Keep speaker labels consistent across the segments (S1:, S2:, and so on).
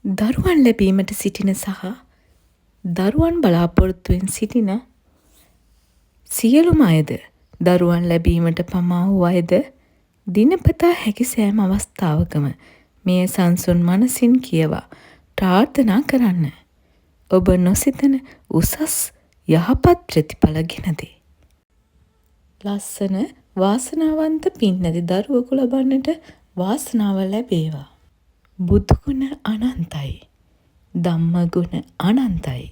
S1: දරුවන් ලැබීමට සිටින සහ දරුවන් බලාපොරොත්තුවෙන් සිටින සියලුම අයද දරුවන් ලැබීමට පමා වූ අයද දිනපතා හැකි සෑම අවස්ථාවකම මේ සංසුන් මනසින් කියවා ප්‍රාර්ථනා කරන්න. ඔබ නොසිතන උසස් යහපත් ප්‍රතිඵල ගෙන දේ. ලස්සන වාසනාවන්ත පින්නැති දරුවෙකු ලබන්නට වාසනාව ලැබේවා. බුදු ගුණ අනන්තයි. ධම්ම ගුණ අනන්තයි.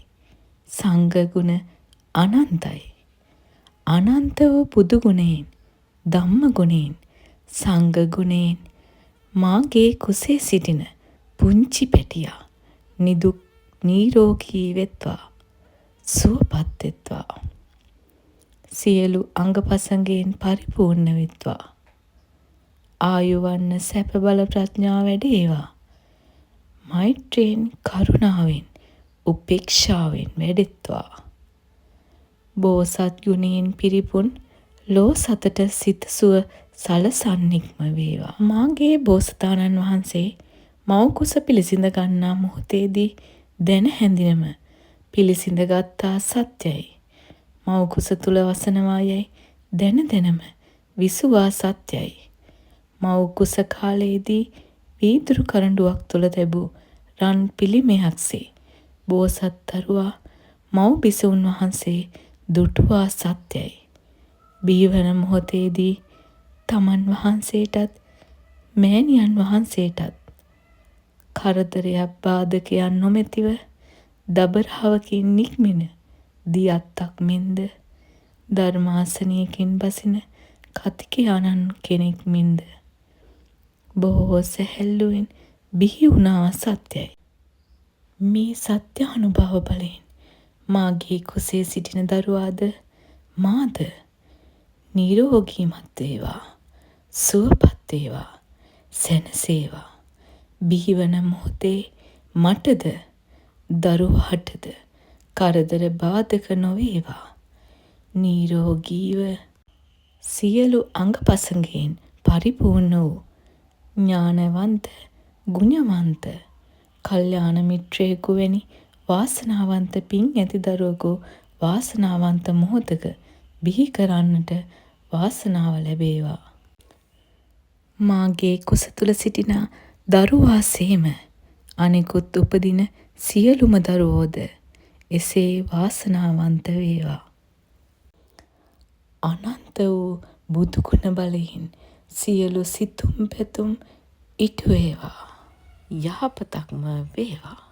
S1: සංඝ ගුණ අනන්තයි. අනන්ත වූ බුදු ගුණයෙන්, ධම්ම ගුණයෙන්, සංඝ ගුණයෙන් මාගේ කුසේ සිටින පුංචි පැටියා නිදුක් නිරෝගී වෙත්වා. සුවපත් වෙත්වා. සියලු අංගපසංගයෙන් පරිපූර්ණ වෙත්වා. ආයුවන්න සැප බල ප්‍රඥා වැඩේවා. මෛත්‍රියෙන් කරුණාවෙන් උපේක්ෂාවෙන් වැඩෙත්වා. බෝසත් ගුණයෙන් පිරිපුන් ලෝ සතට සිත සුව සලසන්නෙක්ම වේවා. මාගේ බෝසතාණන් වහන්සේ මව් කුස පිළිසිඳ ගන්නා මොහොතේදී දැන හැඳිනම පිළිසිඳ ගත්තා සත්‍යයි. මව් කුස තුල වසනවා යයි දැන දැනම විසුවා සත්‍යයි. මව් කුස කාලයේදී වීදුරු කරඬුවක් තුල තිබූ රන් පිළිමයක්සේ බෝසත් දරුවා මව් බිසෝන් වහන්සේ දුටුවා සත්‍යයි. බිහිවන මොහොතේදී තමන් වහන්සේටත් මෑණියන් වහන්සේටත් කරදරයක් බාධකයක් නොමැතිව දබරාවකින් නික්මෙන දියත්තක් මෙන්ද ධර්මාසනයකින් බසින කතිකයාණන් කෙනෙක් මෙන්ද බොහෝ සැහැල්ලුවෙන් බිහි වුණා සත්‍යයි. මේ සත්‍ය අනුභව බලයෙන් මාගේ කුසේ සිටින දරුවාද මාද නිරෝගීමත් වේවා. සුවපත් වේවා. සැනසේවා. බිහිවන මොහොතේ මටද දරුවාටද කරදර බාධක නොවේවා. නිරෝගීව සියලු අංගපසංගයෙන් පරිපූර්ණ වූ ඥානවන්ත ගුණවන්ත කල්යාණ මිත්‍රයෙකු වැනි වාසනාවන්ත පින් ඇති දරුවෙකු වාසනාවන්ත මොහොතක බිහි කරන්නට වාසනාව ලැබේවා. මාගේ කුස තුල සිටින දරුවාසේම අනෙකුත් උපදින සියලුම දරුවෝද එසේ වාසනාවන්ත වේවා. අනන්ත වූ බුදු ගුණ බලයෙන් සියලු සිතුම් පැතුම් ඉටු වේවා. යහපතක්ම වේවා.